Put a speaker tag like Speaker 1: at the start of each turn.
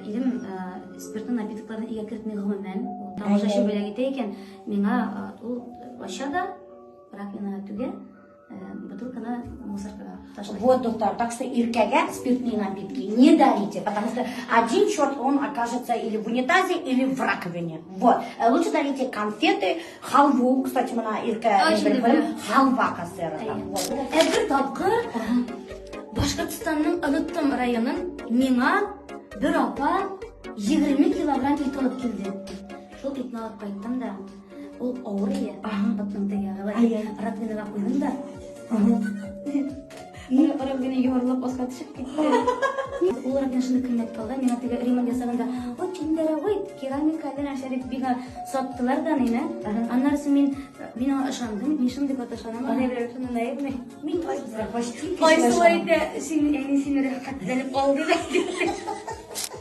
Speaker 1: Ирим спиртный напитокларны иге кертмей гомумән. Тамашачы беләгетә икән, миңа ул ашада раковинага түгә, бутылканы мусоркага ташлый.
Speaker 2: Вот, доктор, так что иркәгә спиртные напитки не дарите, потому что один черт он окажется или в унитазе, или в раковине. Вот. Лучше дарите конфеты, халву, кстати, мына иркә халва кассера.
Speaker 1: Бер тапкыр Башкортстанның Оныттым районын миңа бер апа 20 килограмм ит алып килде. Шул итне алып кайттым да, ул авыр иде. Батның тегәгә раковинага куйдым да. Раковина юарлап аска төшеп китте. Ул раковина шундый кыйммәт калды. Миңа теге ремонт ясаганда, "Очень дорогой керамика нәрсә" дип бигә саттылар да мине. Аннан соң мин ышандым, мин шундый кат ышанам. Аны белән шундый наибме? Мин почти кайсылай да син рәхәтләнеп калды да.